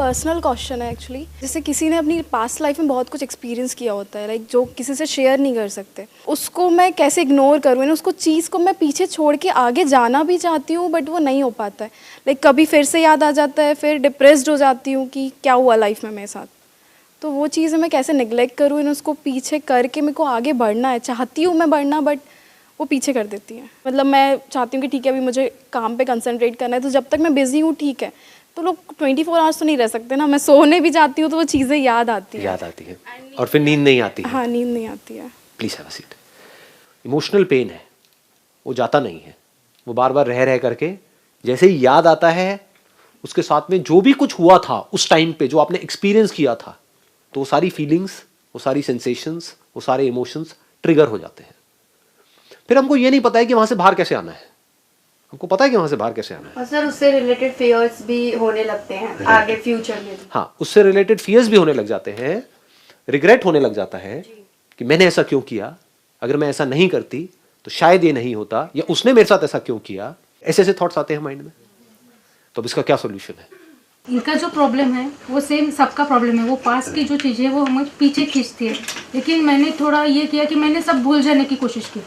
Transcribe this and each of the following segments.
Personal question है actually. जैसे किसी ने अपनी पास्ट लाइफ में बहुत कुछ एक्सपीरियंस किया होता है, लाइक जो किसी से शेयर नहीं कर सकते, उसको मैं कैसे इग्नोर करूँ, यानी उसको चीज़ को मैं पीछे छोड़ के आगे जाना भी चाहती हूँ बट वो नहीं हो पाता है। लाइक कभी फिर से याद आ जाता है, फिर डिप्रेस्ड हो जाती हूँ कि क्या हुआ लाइफ में मेरे साथ। तो वो चीज़ें मैं कैसे निगलेक्ट करूँ, इन उसको पीछे करके मेरे को आगे बढ़ना है, चाहती हूँ मैं बढ़ना, बट वो पीछे कर देती है। मतलब मैं चाहती हूँ कि ठीक है अभी मुझे काम पे कंसंट्रेट करना है, तो जब तक मैं बिज़ी हूँ ठीक है। तो लोग 24 आवर्स तो नहीं रह सकते ना, मैं सोने भी जाती हूँ तो वो चीज़ें याद आती है और फिर नींद नहीं आती है। हाँ, नींद नहीं आती है। Please have a seat. Emotional pain है, वो जाता नहीं है, वो बार बार रह रह करके जैसे ही याद आता है, उसके साथ में जो भी कुछ हुआ था उस टाइम पे, जो आपने एक्सपीरियंस किया था, तो वो सारी फीलिंग्स, वो सारी सेंसेशंस, वो सारे इमोशंस ट्रिगर हो जाते हैं। फिर हमको ये नहीं पता है कि वहां से बाहर कैसे आना है। हमको पता है कि वहां से बाहर कैसे आना है। और सर उससे रिलेटेड फियर्स भी होने लगते हैं आगे फ्यूचर में भी। हाँ, उससे रिलेटेड फियर्स भी होने लग जाते हैं, रिग्रेट होने लग जाता है कि मैंने ऐसा क्यों किया, अगर मैं ऐसा नहीं करती तो शायद ये नहीं होता, या उसने मेरे साथ ऐसा क्यों किया। ऐसे ऐसे थॉट्स आते हैं माइंड में। तो अब इसका क्या सोल्यूशन है? इनका जो प्रॉब्लम है वो सेम सबका प्रॉब्लम है। वो पास की जो चीज़ें है वो हमें पीछे खींचती है, लेकिन मैंने थोड़ा ये किया कि मैंने सब भूल जाने की कोशिश की,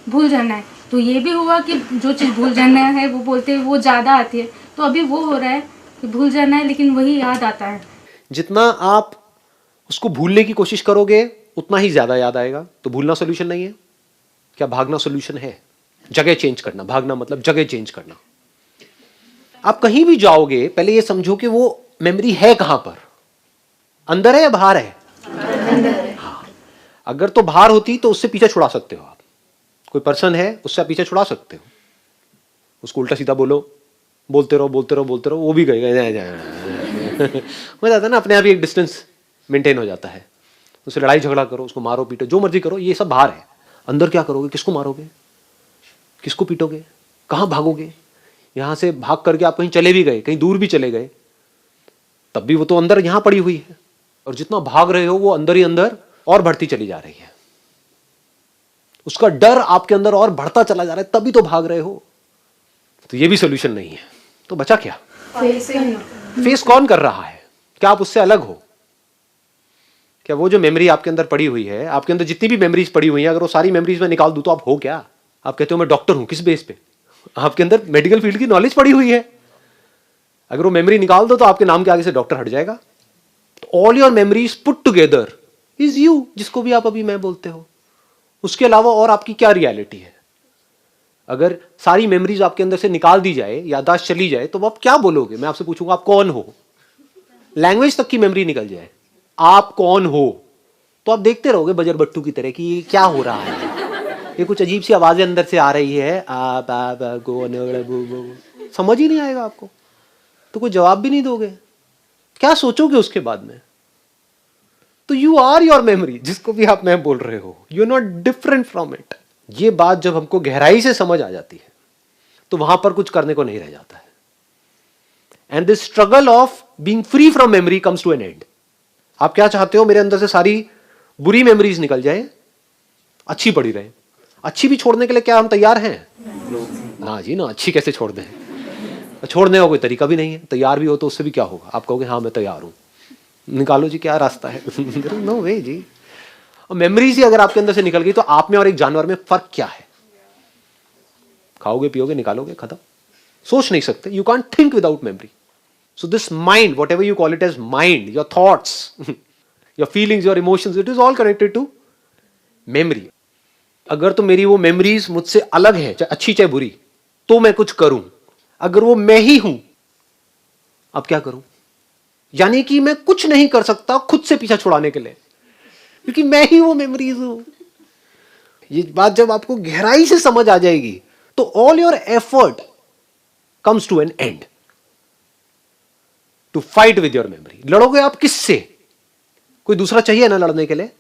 भूल जाना है। तो ये भी हुआ कि जो चीज़ भूल जाना है वो बोलते हैं वो ज़्यादा आती है, तो अभी वो हो रहा है कि भूल जाना है लेकिन वही याद आता है। जितना आप उसको भूलने की कोशिश करोगे उतना ही ज्यादा याद आएगा। तो भूलना सोल्यूशन नहीं है। क्या भागना सोल्यूशन है? जगह चेंज करना। भागना मतलब जगह चेंज करना। आप कहीं भी जाओगे पहले ये समझो कि वो मेमोरी है कहां पर, अंदर है या बाहर है? हाँ। अगर तो बाहर होती तो उससे पीछे छुड़ा सकते हो आप। कोई पर्सन है उससे आप पीछे छुड़ा सकते हो, उसको उल्टा सीधा बोलो, बोलते रहो बोलते रहो बोलते रहो, वो भी गए हो जाता है ना, अपने आप ही एक डिस्टेंस मेंटेन हो जाता है। उससे लड़ाई झगड़ा करो, उसको मारो पीटो, जो मर्जी करो, ये सब बाहर है। अंदर क्या करोगे? किसको मारोगे, किसको पीटोगे, कहां भागोगे? यहां से भाग करके आप कहीं चले भी गए, कहीं दूर भी चले गए, तब भी वो तो अंदर यहां पड़ी हुई है। और जितना भाग रहे हो वो अंदर ही अंदर और बढ़ती चली जा रही है। उसका डर आपके अंदर और बढ़ता चला जा रहा है, तभी तो भाग रहे हो। तो ये भी सोल्यूशन नहीं है। तो बचा क्या? फेस कौन कर रहा है? क्या आप उससे अलग हो? क्या वो जो मेमोरी आपके अंदर पड़ी हुई है, आपके अंदर जितनी भी मेमोरीज पड़ी हुई है, अगर वो सारी मेमोरीज में निकाल दूं तो आप हो क्या? आप कहते हो मैं डॉक्टर हूं, किस बेस पे? आपके अंदर मेडिकल फील्ड की नॉलेज पड़ी हुई है। अगर वो मेमोरी निकाल दो तो आपके नाम के आगे से डॉक्टर हट जाएगा। तो all your memories put together is you, जिसको भी आप अभी मैं बोलते हो। उसके अलावा और आपकी क्या रियलिटी है? अगर सारी मेमोरीज आपके अंदर से निकाल दी जाए, याददाश्त चली जाए, तो आप क्या बोलोगे? मैं आपसे पूछूंगा आप कौन हो? लैंग्वेज तक की मेमोरी निकल जाए, आप कौन हो? तो आप देखते रहोगे बजर बट्टू की तरह कि ये क्या हो रहा है, ये कुछ अजीब सी आवाजें अंदर से आ रही है, समझ ही नहीं आएगा आपको, तो कोई जवाब भी नहीं दोगे। क्या सोचोगे उसके बाद में? तो यू आर योर मेमोरी, जिसको भी आप मैं बोल रहे हो, you are not different from it. ये बात जब हमको गहराई से समझ आ जाती है तो वहां पर कुछ करने को नहीं रह जाता है। And this struggle of being free from memory comes to an end. आप क्या चाहते हो? मेरे अंदर से सारी बुरी मेमोरीज निकल जाए, अच्छी पड़ी रहे। अच्छी भी छोड़ने के लिए क्या हम तैयार हैं? ना जी ना, अच्छी कैसे छोड़ दें? छोड़ने का कोई तरीका भी नहीं है। तैयार भी हो तो उससे भी क्या होगा? आप कहोगे हाँ मैं तैयार हूं, निकालो जी क्या रास्ता है? नो वे जी। और मेमोरीज ही अगर आपके अंदर से निकल गई तो आप में और एक जानवर में फर्क क्या है? खाओगे पियोगे निकालोगे, खत्म। सोच नहीं सकते। You can't think without memory. So this mind, whatever you call it as mind, your thoughts, your feelings, your emotions, it is all connected to memory. अगर तो मेरी वो मेमोरीज मुझसे अलग है, चाहे अच्छी चाहे बुरी, तो मैं कुछ करूं। अगर वो मैं ही हूं, अब क्या करूं? यानी कि मैं कुछ नहीं कर सकता खुद से पीछा छुड़ाने के लिए, क्योंकि मैं ही वो मेमोरीज हूं। ये बात जब आपको गहराई से समझ आ जाएगी तो all your effort comes to an end to fight with your memory. लड़ोगे आप किससे? कोई दूसरा चाहिए ना लड़ने के लिए?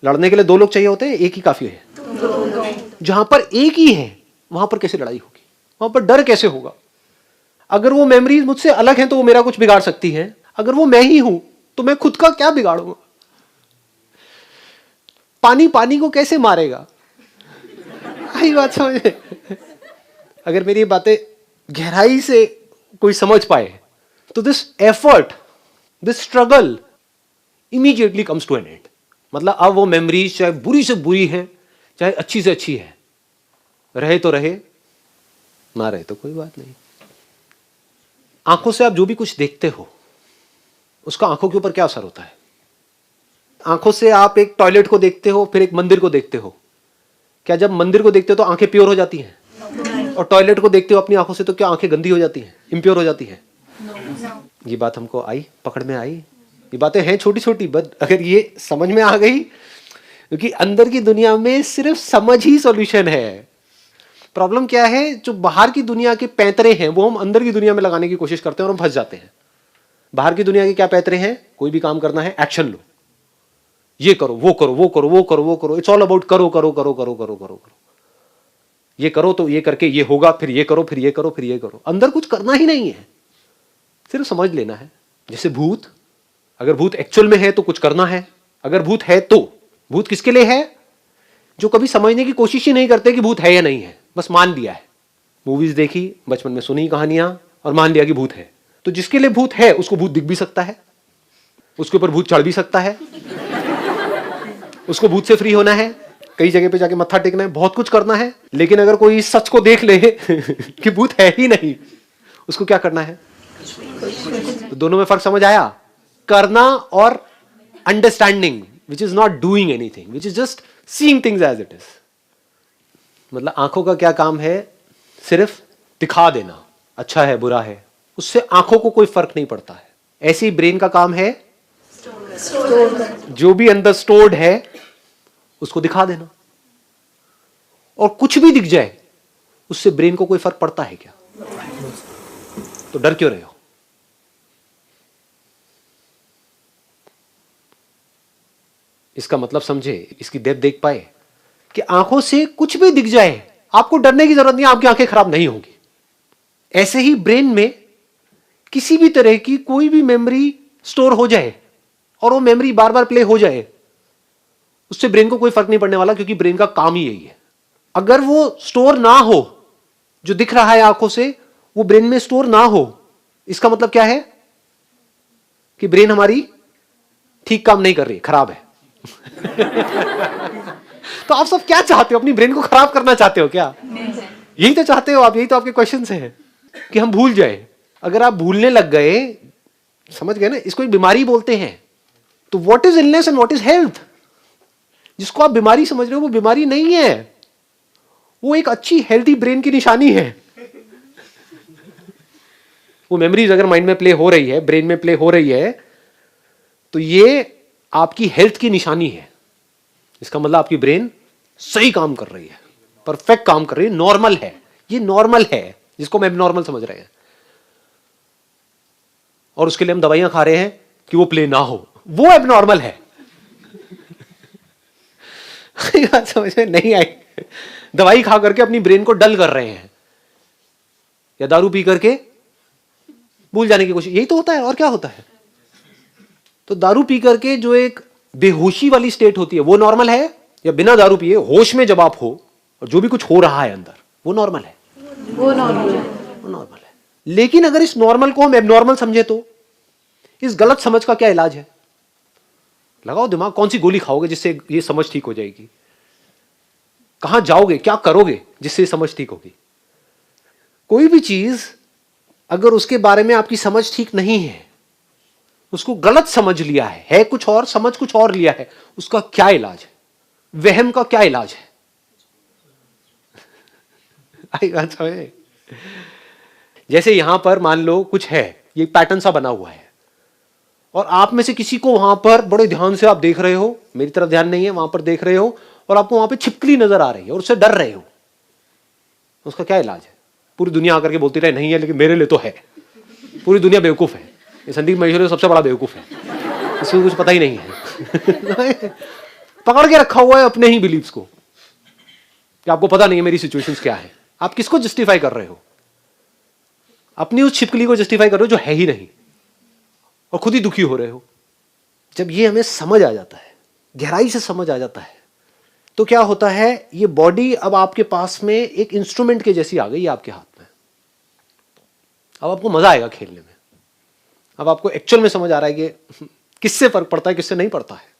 लड़ने के लिए दो लोग चाहिए होते हैं, एक ही काफी है। जहां पर एक ही है वहां पर कैसे लड़ाई होगी? वहां पर डर कैसे होगा? अगर वो मेमोरीज मुझसे अलग हैं तो वो मेरा कुछ बिगाड़ सकती हैं। अगर वो मैं ही हूं तो मैं खुद का क्या बिगाड़ूंगा? पानी पानी को कैसे मारेगा? आई बात समझ में? अगर मेरी बातें गहराई से कोई समझ पाए तो this effort this struggle immediately comes to an end. मतलब अब वो मेमोरीज चाहे बुरी से बुरी है, चाहे अच्छी से अच्छी है, रहे तो रहे, ना रहे तो कोई बात नहीं। आंखों से आप जो भी कुछ देखते हो उसका आंखों के ऊपर क्या असर होता है? आंखों से आप एक टॉयलेट को देखते हो, फिर एक मंदिर को देखते हो, क्या जब मंदिर को देखते हो तो आंखें प्योर हो जाती हैं? और टॉयलेट को देखते हो अपनी आंखों से तो क्या आंखें गंदी हो जाती हैं, इम्प्योर हो जाती हैं? ये बात हमको आई, पकड़ में आई। ये बातें हैं छोटी छोटी, बट अगर ये समझ में आ गई, क्योंकि अंदर की दुनिया में सिर्फ समझ ही सॉल्यूशन है। प्रॉब्लम क्या है, जो बाहर की दुनिया के पैंतरे हैं वो हम अंदर की दुनिया में लगाने की कोशिश करते हैं और हम फंस जाते हैं। बाहर की दुनिया के क्या पैंतरे हैं? कोई भी काम करना है, एक्शन लो, ये करो, वो करो, वो करो, वो करो, वो करो, इट्स ऑल अबाउट करो करो करो करो करो करो करो। ये करो तो ये करके ये होगा, फिर ये करो, फिर ये करो, फिर ये करो। अंदर कुछ करना ही नहीं है, सिर्फ समझ लेना है। जैसे भूत, अगर भूत एक्चुअल में है तो कुछ करना है। अगर भूत है तो भूत किसके लिए है? जो कभी समझने की कोशिश ही नहीं करते कि भूत है या नहीं है, बस मान लिया है। मूवीज देखी, बचपन में सुनी कहानियां और मान लिया कि भूत है। तो जिसके लिए भूत है उसको भूत दिख भी सकता है, उसके ऊपर भूत चढ़ भी सकता है, उसको भूत से फ्री होना है, कई जगह पे जाके मत्था टेकना है, बहुत कुछ करना है। लेकिन अगर कोई इस सच को देख ले कि भूत है ही नहीं, उसको क्या करना है? तो दोनों में फर्क समझ आया? करना और understanding, which is not doing anything, which is just seeing things as it is. मतलब आंखों का क्या काम है? सिर्फ दिखा देना, अच्छा है बुरा है, उससे आंखों को कोई फर्क नहीं पड़ता है। ऐसे ही ब्रेन का काम है जो भी अंदर स्टोर्ड है उसको दिखा देना। और कुछ भी दिख जाए उससे ब्रेन को कोई फर्क पड़ता है क्या? तो डर क्यों रहे हो? इसका मतलब समझे, इसकी डेप्थ देख पाए कि आंखों से कुछ भी दिख जाए आपको डरने की जरूरत नहीं, आपकी आंखें खराब नहीं होंगी। ऐसे ही ब्रेन में किसी भी तरह की कोई भी मेमोरी स्टोर हो जाए और वो मेमोरी बार बार प्ले हो जाए, उससे ब्रेन को कोई फर्क नहीं पड़ने वाला, क्योंकि ब्रेन का काम ही यही है। अगर वो स्टोर ना हो, जो दिख रहा है आंखों से वो ब्रेन में स्टोर ना हो, इसका मतलब क्या है? कि ब्रेन हमारी ठीक काम नहीं कर रही, खराब है। तो आप सब क्या चाहते हो? अपनी ब्रेन को खराब करना चाहते हो क्या? यही तो चाहते हो आप, यही तो आपके क्वेश्चन हैं कि हम भूल जाए। अगर आप भूलने लग गए, समझ गए ना, इसको एक बीमारी बोलते हैं। तो what is illness and what is health? जिसको आप बीमारी समझ रहे हो वो बीमारी नहीं है, वो एक अच्छी हेल्थी ब्रेन की निशानी है। वो मेमोरीज अगर माइंड में प्ले हो रही है, ब्रेन में प्ले हो रही है, तो ये आपकी हेल्थ की निशानी है। इसका मतलब आपकी ब्रेन सही काम कर रही है, परफेक्ट काम कर रही है, नॉर्मल है। ये नॉर्मल है, जिसको हम एबनॉर्मल समझ रहे हैं, और उसके लिए हम दवाइयां खा रहे हैं कि वो प्ले ना हो, वो एबनॉर्मल है। बात समझ में नहीं आई? दवाई खा करके अपनी ब्रेन को डल कर रहे हैं, या दारू पी करके भूल जाने की कोशिश, यही तो होता है। और क्या होता है? तो दारू पी करके जो एक बेहोशी वाली स्टेट होती है वो नॉर्मल है, या बिना दारू पिए होश में जब आप हो और जो भी कुछ हो रहा है अंदर, वो नॉर्मल है? वो नॉर्मल है। वो नॉर्मल है। लेकिन अगर इस नॉर्मल को हम एबनॉर्मल समझे तो इस गलत समझ का क्या इलाज है? लगाओ दिमाग, कौन सी गोली खाओगे जिससे ये समझ ठीक हो जाएगी? कहां जाओगे, क्या करोगे जिससे ये समझ ठीक होगी? कोई भी चीज अगर उसके बारे में आपकी समझ ठीक नहीं है, उसको गलत समझ लिया है कुछ और, समझ कुछ और लिया है, उसका क्या इलाज है? वहम का क्या इलाज है? आई बात समझ? जैसे यहां पर मान लो कुछ है, ये पैटर्न सा बना हुआ है, और आप में से किसी को वहां पर बड़े ध्यान से आप देख रहे हो, मेरी तरफ ध्यान नहीं है, वहां पर देख रहे हो, और आपको वहां पे छिपकली नजर आ रही है और उससे डर रहे हो, उसका क्या इलाज है? पूरी दुनिया आकर के बोलती रहे नहीं है, लेकिन मेरे लिए तो है। पूरी दुनिया बेवकूफ है, ये संदीप महेश्वरी सबसे बड़ा बेवकूफ है, इसको कुछ पता ही नहीं है। पकड़ के रखा हुआ है अपने ही बिलीव्स को, कि आपको पता नहीं है मेरी सिचुएशंस क्या है। आप किसको जस्टिफाई कर रहे हो? अपनी उस छिपकली को जस्टिफाई कर रहे हो जो है ही नहीं, और खुद ही दुखी हो रहे हो। जब ये हमें समझ आ जाता है, गहराई से समझ आ जाता है, तो क्या होता है, ये बॉडी अब आपके पास में एक इंस्ट्रूमेंट के जैसी आ गई है आपके हाथ में। अब आपको मजा आएगा खेलने में। अब आपको एक्चुअल में समझ आ रहा है कि किससे फर्क पड़ता है, किससे नहीं पड़ता है।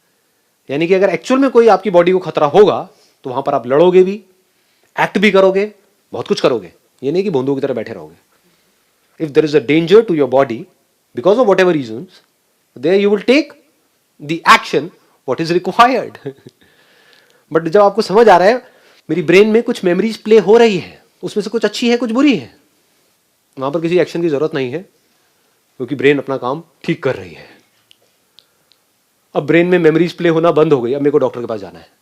यानी कि अगर एक्चुअल में कोई आपकी बॉडी को खतरा होगा तो वहां पर आप लड़ोगे भी, एक्ट भी करोगे, बहुत कुछ करोगे। ये नहीं कि बूंदों की तरह बैठे रहोगे। If there is a danger to your body because of whatever reasons, there you will take the action what is required. But जब आपको समझ आ रहा है मेरी ब्रेन में कुछ मेमोरीज प्ले हो रही है, उसमें से कुछ अच्छी है कुछ बुरी है, वहां पर किसी एक्शन की जरूरत नहीं है, क्योंकि ब्रेन अपना काम ठीक कर रही है। अब ब्रेन में मेमोरीज प्ले होना बंद हो गई, अब मेरे को डॉक्टर के पास जाना है।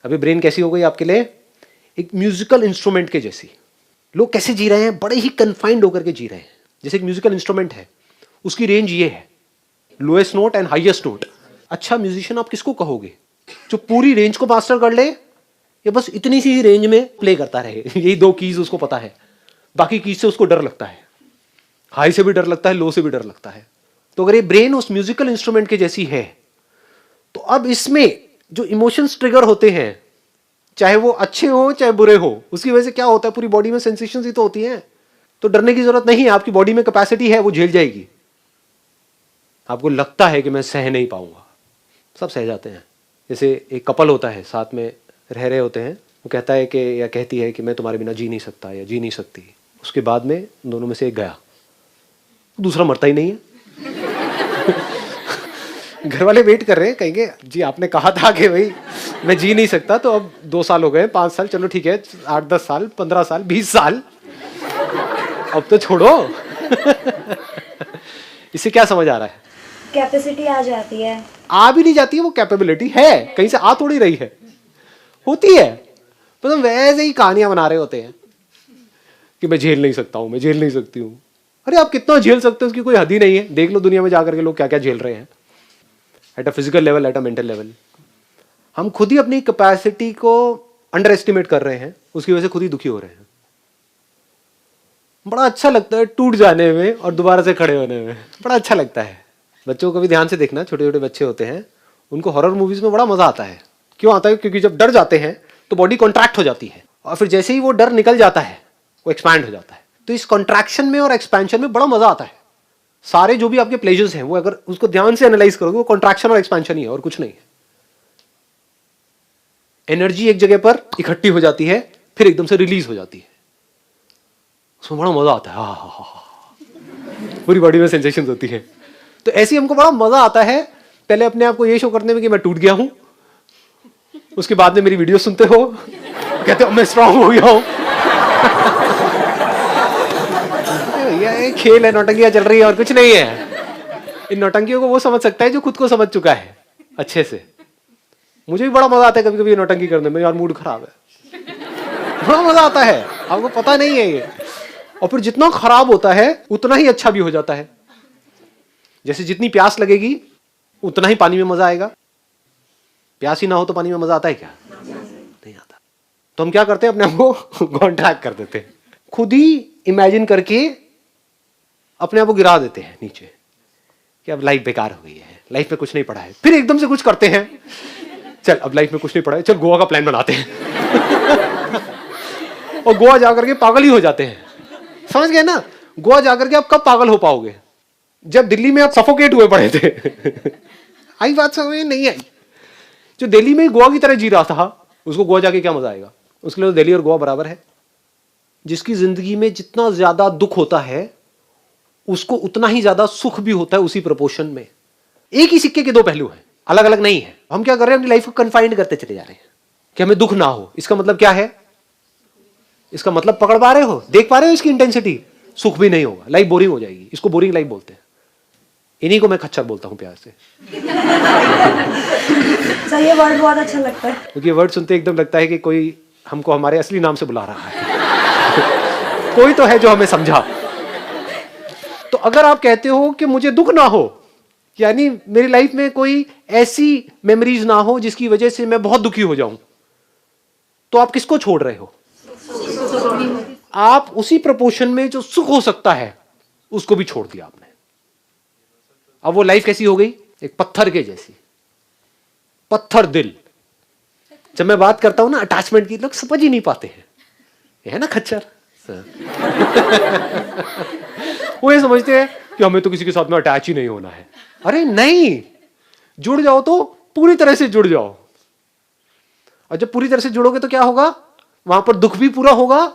अभी ब्रेन कैसी हो गई आपके लिए? एक म्यूजिकल इंस्ट्रूमेंट के जैसी। लोग कैसे जी रहे हैं? बड़े ही कन्फाइंड होकर के जी रहे हैं। जैसे एक म्यूजिकल इंस्ट्रूमेंट है, उसकी रेंज ये है, lowest note and highest note. अच्छा म्यूजिशियन आप किसको कहोगे? जो पूरी रेंज को मास्टर कर ले या बस इतनी सी रेंज में प्ले करता रहे? यही दो कीज उसको पता है, बाकी कीज से उसको डर लगता है। हाई से भी डर लगता है, लो से भी डर लगता है। तो अगर ये ब्रेन उस म्यूजिकल इंस्ट्रूमेंट के जैसी है, तो अब इसमें जो इमोशंस ट्रिगर होते हैं, चाहे वो अच्छे हो चाहे बुरे हो, उसकी वजह से क्या होता है, पूरी बॉडी में सेंसेशंस ही तो होती हैं। तो डरने की जरूरत नहीं है, आपकी बॉडी में कैपेसिटी है, वो झेल जाएगी। आपको लगता है कि मैं सह नहीं पाऊंगा, सब सह जाते हैं। जैसे एक कपल होता है, साथ में रह रहे होते हैं, वो कहता है कि या कहती है कि मैं तुम्हारे बिना जी नहीं सकता या जी नहीं सकती। उसके बाद में दोनों में से एक गया, दूसरा मरता ही नहीं है। घर वाले वेट कर रहे हैं, कहेंगे जी आपने कहा था कि भाई मैं जी नहीं सकता, तो अब 2 साल हो गए, 5 साल, चलो ठीक है, 8-10 साल, 15 साल, 20 साल, अब तो छोड़ो। इससे क्या समझ आ रहा है? कैपेसिटी आ जाती है। आ भी नहीं जाती है, वो कैपेबिलिटी है, कहीं से आ थोड़ी रही है, होती है। मतलब वैसे ही कहानियां बना रहे होते हैं कि मैं झेल नहीं सकता हूं, मैं झेल नहीं सकती हूं। अरे आप कितना झेल सकते हो उसकी कोई हद ही नहीं है। देख लो दुनिया में जाकर के लोग क्या क्या झेल रहे हैं, at a physical level, at a mental level. हम खुद ही अपनी कैपेसिटी को अंडर एस्टिमेट कर रहे हैं, उसकी वजह से खुद ही दुखी हो रहे हैं। बड़ा अच्छा लगता है टूट जाने में और दोबारा से खड़े होने में, बड़ा अच्छा लगता है। बच्चों को भी ध्यान से देखना, छोटे छोटे बच्चे होते हैं, उनको हॉरर मूवीज में बड़ा मजा आता है। क्यों आता है? क्योंकि जब डर जाते हैं तो बॉडी कॉन्ट्रैक्ट हो जाती है, और फिर जैसे ही वो डर निकल जाता है वो एक्सपैंड हो जाता है। तो इस कॉन्ट्रैक्शन में और एक्सपेंशन में बड़ा मजा आता है। सारे जो भी आपके प्लेजर्स हैं, वो अगर उसको ध्यान से एनालाइज करोगे, वो कॉन्ट्रैक्शन और एक्सपेंशन ही है और कुछ नहीं है। एनर्जी एक जगह पर इकट्ठी हो जाती है, फिर एकदम से रिलीज हो जाती है, उसमें बड़ा मजा आता है। पूरी बॉडी में सेंसेशंस होती है। तो ऐसे हमको बड़ा मजा आता है, पहले अपने आप को ये शो करने में कि मैं टूट गया हूं, उसके बाद में मेरी वीडियो सुनते हो, कहते हो मैं स्ट्रांग हो गया हूं। ये खेल है, नौटंकियां चल रही है और कुछ नहीं है। इन नौटंकियों को वो समझ सकता है जो खुद को समझ चुका है अच्छे से। मुझे भी बड़ा मजा आता है कभी कभी नौटंकी करने में, यार मूड खराब है, बड़ा मजा आता है, आपको पता नहीं है ये। और फिर जितना खराब होता है उतना ही अच्छा भी हो जाता है। जैसे जितनी प्यास लगेगी उतना ही पानी में मजा आएगा। प्यास ही ना हो तो पानी में मजा आता है क्या? नहीं आता। तो हम क्या करते हैं, अपने आप को कॉन्ट्रैक्ट कर देते हैं, खुद ही इमेजिन करके अपने आप को गिरा देते हैं नीचे कि अब लाइफ बेकार हो गई है, लाइफ में कुछ नहीं पड़ा है। फिर एकदम से कुछ करते हैं, चल अब लाइफ में कुछ नहीं पड़ा है, चल गोवा का प्लान बनाते हैं। और गोवा जाकर के पागल ही हो जाते हैं। समझ गए ना? गोवा जाकर के आप कब पागल हो पाओगे? जब दिल्ली में आप सफोकेट हुए पड़े थे। आई बात समझ नहीं आई? जो दिल्ली में गोवा की तरह जी रहा था, उसको गोवा जाके क्या मजा आएगा? उसके लिए तो दिल्ली और गोवा बराबर है। जिसकी जिंदगी में जितना ज्यादा दुख होता है उसको उतना ही ज्यादा सुख भी होता है, उसी प्रोपोर्शन में। एक ही सिक्के के दो पहलू हैं, अलग अलग नहीं है। हम क्या कर रहे हैं, अपनी लाइफ को कन्फाइंड करते चले जा रहे हैं कि हमें दुख ना हो। इसका मतलब क्या है? इसका मतलब पकड़ पा रहे हो, देख पा रहे हो इसकी इंटेंसिटी? सुख भी नहीं होगा, लाइफ बोरिंग हो जाएगी। इसको बोरिंग लाइफ बोलते हैं। इन्हीं को मैं खच्चर बोलता हूं प्यार से। सर ये वर्ड बहुत अच्छा लगता है, क्योंकि ये वर्ड सुनते एकदम लगता है कि कोई हमको हमारे असली नाम से बुला रहा है। कोई तो है जो हमें समझा। तो अगर आप कहते हो कि मुझे दुख ना हो, यानी मेरी लाइफ में कोई ऐसी मेमोरीज ना हो जिसकी वजह से मैं बहुत दुखी हो जाऊं, तो आप किसको छोड़ रहे हो? आप उसी प्रोपोर्शन में जो सुख हो सकता है उसको भी छोड़ दिया आपने। अब वो लाइफ कैसी हो गई? एक पत्थर के जैसी, पत्थर दिल। जब मैं बात करता हूं ना अटैचमेंट की, लोग समझ ही नहीं पाते हैं। ये है ना खच्चर। वो ये समझते हैं कि हमें तो किसी के साथ में अटैच ही नहीं होना है। अरे नहीं, जुड़ जाओ तो पूरी तरह से जुड़ जाओ, और जब पूरी तरह से जुड़ोगे तो क्या होगा, वहां पर दुख भी पूरा होगा,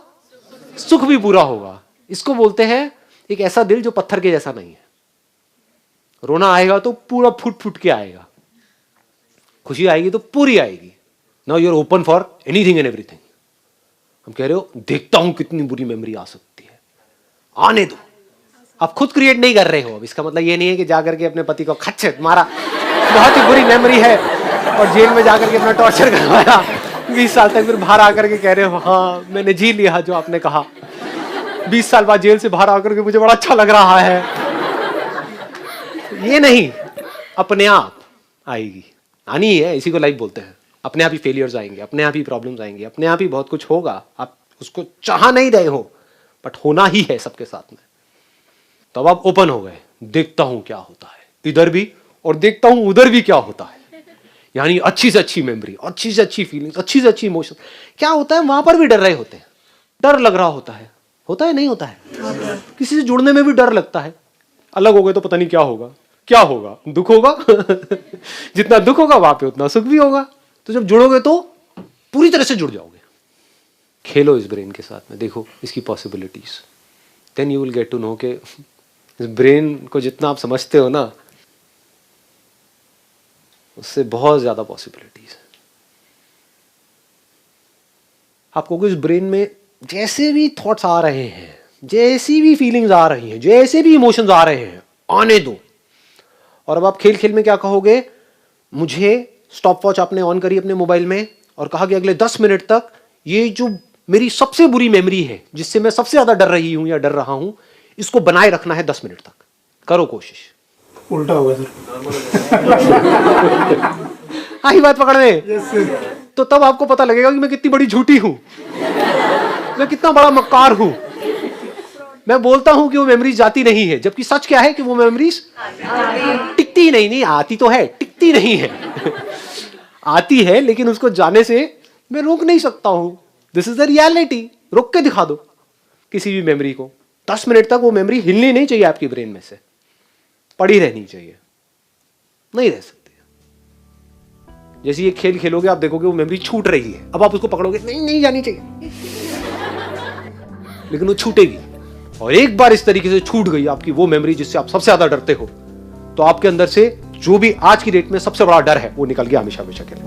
सुख भी पूरा होगा। इसको बोलते हैं एक ऐसा दिल जो पत्थर के जैसा नहीं है। रोना आएगा तो पूरा फुट फुट के आएगा, खुशी आएगी तो पूरी आएगी। Now you are open for anything and everything. हम कह रहे हो देखता हूं कितनी बुरी मेमोरी आ सकती है, आने दो। आप खुद क्रिएट नहीं कर रहे हो। अब इसका मतलब ये नहीं है कि जाकर के अपने पति को खच्चे मारा, बहुत ही बुरी मेमोरी है, और जेल में जाकर के अपना टॉर्चर करवाया 20 साल तक, फिर बाहर आकर के कह रहे हो हाँ मैंने जी लिया जो आपने कहा। 20 साल बाद जेल से बाहर आकर के मुझे बड़ा अच्छा लग रहा है। ये नहीं, अपने आप आएगी, आनी है, इसी को लाइफ बोलते हैं। अपने आप ही फेलियर्स आएंगे, अपने आप ही प्रॉब्लम्स आएंगे, अपने आप ही बहुत कुछ होगा। आप उसको चाह नहीं रहे हो, बट होना ही है सबके साथ में। तब आप ओपन हो गए, देखता हूं क्या होता है इधर भी, और देखता हूं उधर भी क्या होता है। यानी अच्छी से अच्छी मेमोरी, अच्छी से अच्छी फीलिंग्स, अच्छी से अच्छी इमोशन। क्या होता है, वहां पर भी डर रहे होते हैं, डर लग रहा होता है नहीं होता है? किसी से जुड़ने में भी डर लगता है। अलग हो गए तो पता नहीं क्या होगा, क्या होगा, दुख होगा। जितना दुख होगा वहां पे उतना सुख भी होगा। तो जब जुड़ोगे तो पूरी तरह से जुड़ जाओगे। खेलो इस ब्रेन के साथ में, देखो इसकी possibilities, then you will get to know के इस ब्रेन को जितना आप समझते हो ना, उससे बहुत ज्यादा पॉसिबिलिटीज है। आपको इस ब्रेन में जैसे भी थॉट्स आ रहे हैं, जैसी भी फीलिंग्स आ रही हैं, जैसे भी इमोशंस आ रहे हैं, आने दो। और अब आप खेल खेल में क्या कहोगे, मुझे स्टॉप वॉच आपने ऑन करी अपने मोबाइल में और कहा कि अगले 10 मिनट तक ये जो मेरी सबसे बुरी मेमोरी है, जिससे मैं सबसे ज्यादा डर रही हूं या डर रहा हूं, इसको बनाए रखना है 10 मिनट तक। करो कोशिश। उल्टा होगा सर। आई बात पकड़ने। तो तब आपको पता लगेगा कि मैं कितनी बड़ी झूठी हूं, मैं कितना बड़ा मक्कार हूं। मैं बोलता हूं कि वो मेमोरीज जाती नहीं है, जबकि सच क्या है कि वो मेमोरीज टिकती नहीं आती तो है, टिकती नहीं है। आती है, लेकिन उसको जाने से मैं रोक नहीं सकता हूं। This is the reality. रोक के दिखा दो किसी भी मेमोरी को। 10 मिनट तक वो मेमोरी हिलनी नहीं चाहिए आपकी ब्रेन में से, पड़ी रहनी चाहिए, नहीं रह सकती। जैसे ये खेल खेलोगे आप देखोगे वो मेमोरी छूट रही है, अब आप उसको पकड़ोगे, नहीं जानी चाहिए, लेकिन वो छूटेगी। और एक बार इस तरीके से छूट गई आपकी वो मेमोरी जिससे आप सबसे ज्यादा डरते हो, तो आपके अंदर से जो भी आज की डेट में सबसे बड़ा डर है वो निकल गया हमेशा हमेशा के लिए।